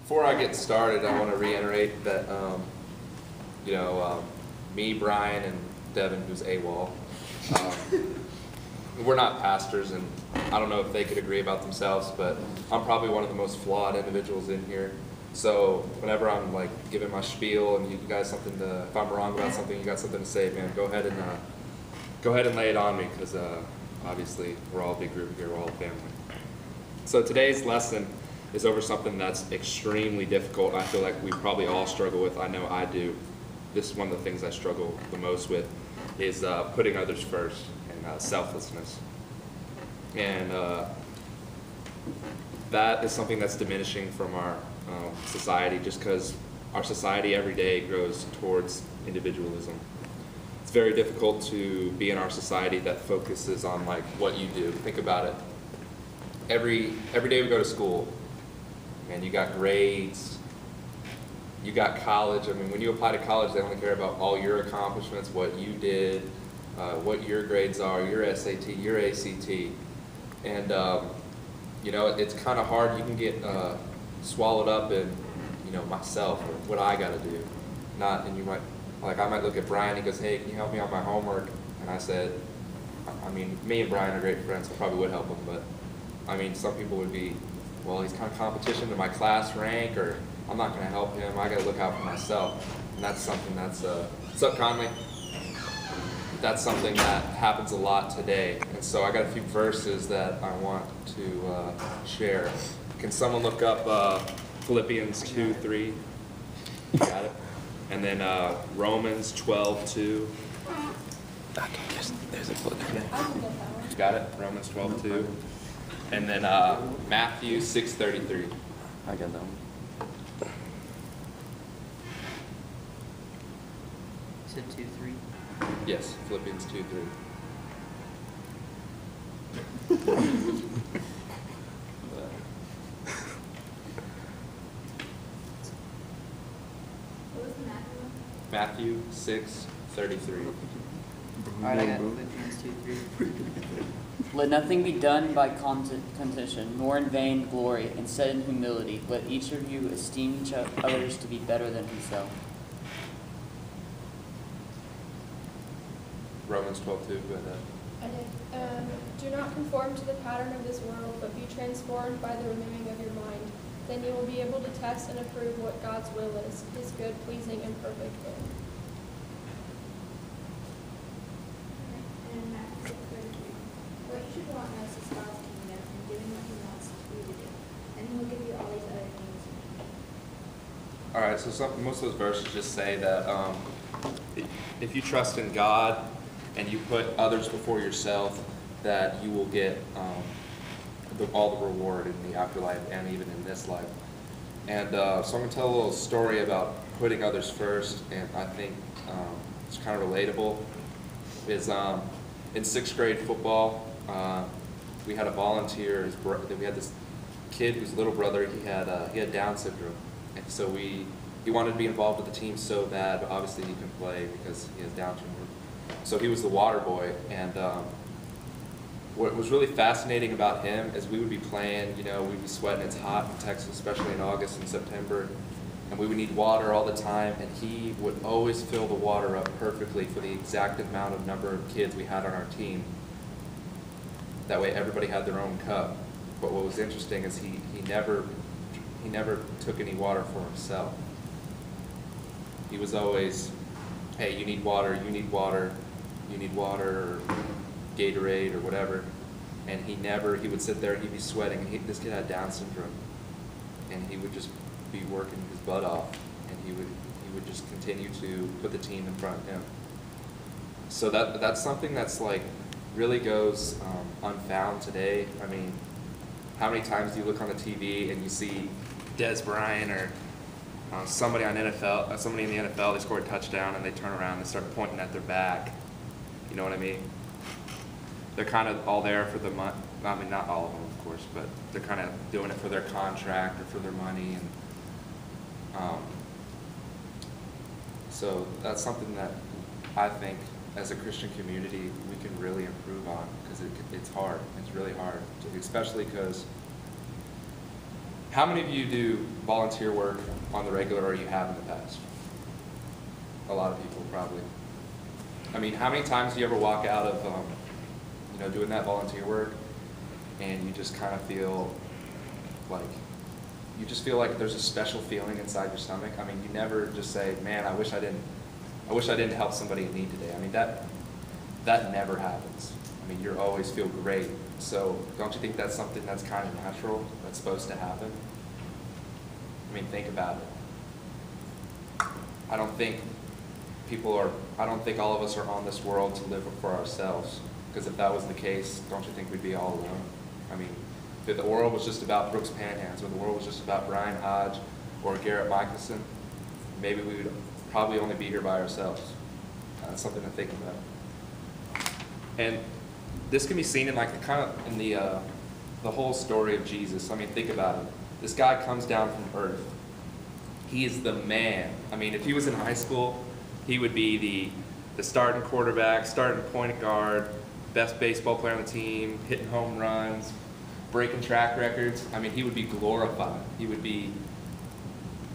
Before I get started, I want to reiterate that, me, Brian, and Devin, who's AWOL, we're not pastors, and I don't know if they could agree about themselves, but I'm probably one of the most flawed individuals in here. So whenever I'm like giving my spiel and you guys something to, if I'm wrong about something, you got something to say, man, go ahead and lay it on me, because obviously we're all a big group here, we're all a family. So today's lesson is over something that's extremely difficult. I feel like we probably all struggle with. I know I do. This is one of the things I struggle the most with, is putting others first and selflessness. And that is something that's diminishing from our society, just because our society every day grows towards individualism. It's very difficult to be in our society that focuses on like what you do. Think about it. Every day we go to school, and you got grades, you got college. I mean, when you apply to college, they only care about all your accomplishments, what you did, what your grades are, your SAT, your ACT. And, it's kind of hard. You can get swallowed up in, myself, or what I got to do. And you might, like, I might look at Brian, he goes, hey, can you help me on my homework? And I said, me and Brian are great friends, so I probably would help him, but, some people would be, well, he's kind of competition to my class rank, or I'm not going to help him. I got to look out for myself. And that's something that's, what's up, Conley? That's something that happens a lot today. And so I got a few verses that I want to share. Can someone look up Philippians 2:3? Got it? And then Romans 12:2. Okay, there's a book there. Got it? Romans 12:2. And then Matthew 6:33. I got that one. You said 2-3? Yes, Philippians 2:3. What was the Matthew 6:33. Alright, I got Philippians 2-3. Let nothing be done by contention, nor in vain glory, instead in humility. Let each of you esteem each others to be better than himself. Romans 12:2. Go ahead. I did. Do not conform to the pattern of this world, but be transformed by the renewing of your mind. Then you will be able to test and approve what God's will is, his good, pleasing, and perfect will. And Matthew 6:33. What you should want most is God's kingdom and doing what he wants you to do. And he will give you all these other things. All right, so most of those verses just say that if you trust in God and you put others before yourself, that you will get all the reward in the afterlife and even in this life. And so I'm going to tell a little story about putting others first, and I think it's kind of relatable. Is in 6th grade football, we had a volunteer. We had this kid whose little brother, he had Down syndrome, and so he wanted to be involved with the team so bad, but obviously he couldn't play because he has Down syndrome. So he was the water boy, and what was really fascinating about him is we would be playing, we'd be sweating, it's hot in Texas, especially in August and September, and we would need water all the time, and he would always fill the water up perfectly for the exact number of kids we had on our team. That way everybody had their own cup. But what was interesting is he never took any water for himself. He was always, hey, you need water, you need water, you need water, or Gatorade or whatever. And he would sit there and he'd be sweating. This kid had Down syndrome, and he would just be working his butt off, and he would just continue to put the team in front of him. So that's something that's like really goes unfound today. How many times do you look on the TV and you see Des Bryant or somebody in the NFL, they score a touchdown and they turn around and start pointing at their back? You know what I mean? They're kind of all there for the money. Not all of them, of course, but they're kind of doing it for their contract or for their money. And so that's something that I think as a Christian community we can really improve on, because it's hard. It's really hard, especially because How many of you do volunteer work on the regular, or you have in the past? A lot of people, probably. I mean, how many times do you ever walk out of, doing that volunteer work, and you just kind of feel like, there's a special feeling inside your stomach? I mean, you never just say, man, I wish I didn't help somebody in need today. I mean, that never happens. I mean, you always feel great. So don't you think that's something that's kind of natural, that's supposed to happen? I mean, think about it. I don't think all of us are on this world to live for ourselves. Because if that was the case, don't you think we'd be all alone? I mean, if the world was just about Brooks Panhans, or the world was just about Brian Hodge or Garrett Michelson, maybe we would probably only be here by ourselves. That's something to think about. And this can be seen in the whole story of Jesus. I mean, think about it. This guy comes down from earth. He is the man. I mean, if he was in high school, he would be the starting quarterback, starting point guard, best baseball player on the team, hitting home runs, breaking track records. I mean, he would be glorified. You would be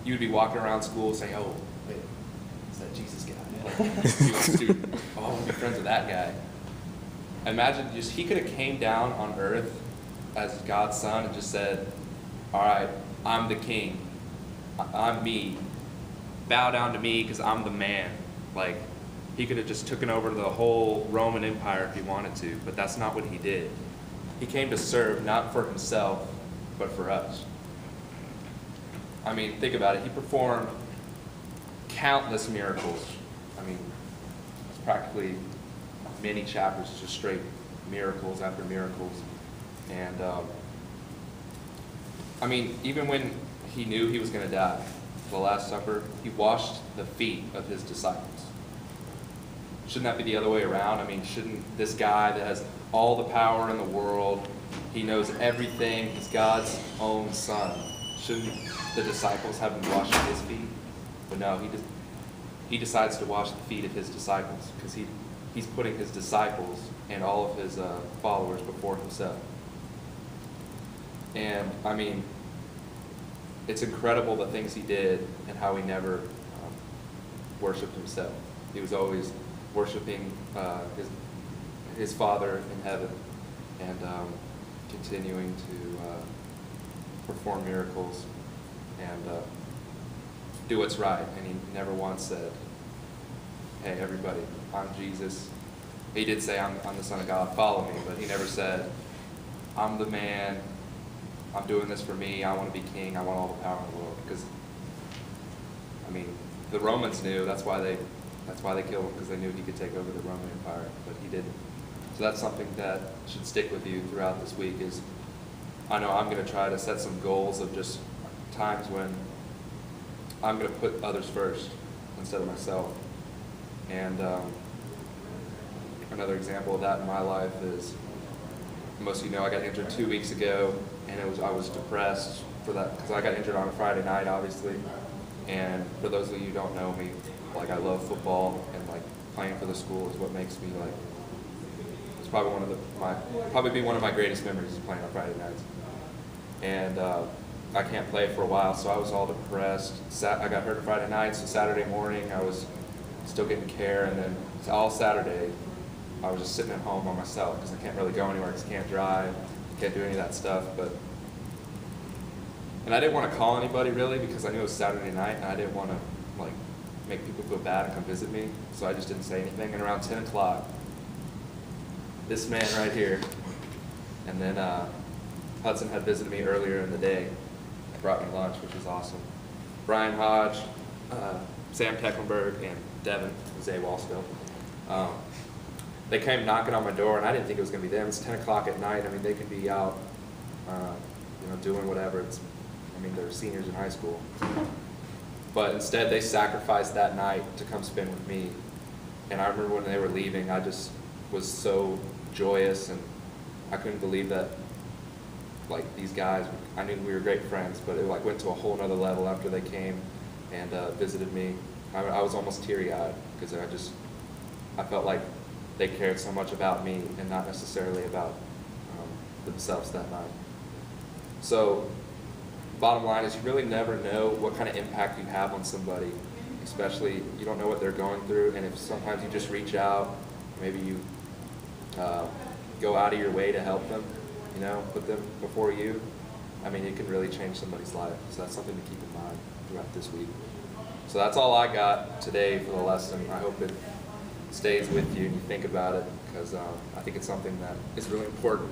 walking around school saying, oh, wait, it's that Jesus guy. He was a student. Oh, I want to be friends with that guy. Imagine he could have came down on earth as God's son and just said, all right, I'm the king. I'm me. Bow down to me because I'm the man. Like, he could have just taken over the whole Roman Empire if he wanted to, but that's not what he did. He came to serve, not for himself, but for us. I mean, think about it. He performed countless miracles. I mean, it's practically many chapters, just straight miracles after miracles. And, I mean, even when he knew he was going to die, the Last Supper, he washed the feet of his disciples. Shouldn't that be the other way around? I mean, shouldn't this guy that has all the power in the world, he knows everything, he's God's own son, shouldn't the disciples have been washing his feet? But no, he decides to wash the feet of his disciples because he's putting his disciples and all of his followers before himself. And, I mean, it's incredible the things he did and how he never worshipped himself. He was always worshiping his Father in heaven and continuing to perform miracles and do what's right. And he never once said, hey, everybody, I'm Jesus. He did say, I'm the Son of God, follow me, but he never said, I'm the man, I'm doing this for me, I want to be king, I want all the power in the world. Because, I mean, the Romans knew, that's why they killed him, because they knew he could take over the Roman Empire, but he didn't. So that's something that should stick with you throughout this week is, I know I'm going to try to set some goals of just times when I'm going to put others first instead of myself. And another example of that in my life is, most of you know I got injured 2 weeks ago, and I was depressed for that because I got injured on a Friday night, obviously. And for those of you who don't know me, like, I love football, and like playing for the school is what makes me like. It's probably one of my greatest memories is playing on Friday nights. And I can't play for a while, so I was all depressed. I got hurt on Friday night, so Saturday morning I was still getting care, and then all Saturday I was just sitting at home by myself because I can't really go anywhere because I can't drive, can't do any of that stuff. And I didn't want to call anybody really because I knew it was Saturday night, and I didn't want to like make people feel bad and come visit me, so I just didn't say anything. And around 10 o'clock, this man right here, and then Hudson had visited me earlier in the day, brought me lunch, which was awesome. Brian Hodge, Sam Tecklenburg, and Devin, Zay Walsville. They came knocking on my door, and I didn't think it was going to be them. It's 10 o'clock at night. I mean, they could be out, doing whatever. They're seniors in high school. But instead, they sacrificed that night to come spend with me. And I remember when they were leaving, I just was so joyous, and I couldn't believe that, like, these guys, I knew we were great friends, but it like went to a whole nother level after they came and visited me. I was almost teary-eyed because I felt like they cared so much about me and not necessarily about themselves that night. So bottom line is you really never know what kind of impact you have on somebody, especially you don't know what they're going through, and if sometimes you just reach out, maybe you go out of your way to help them, you know, put them before you, I mean, it can really change somebody's life. So that's something to keep in mind throughout this week. So that's all I got today for the lesson. I hope it stays with you and you think about it, because I think it's something that is really important.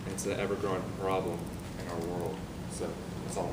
And it's an ever-growing problem in our world. So that's all.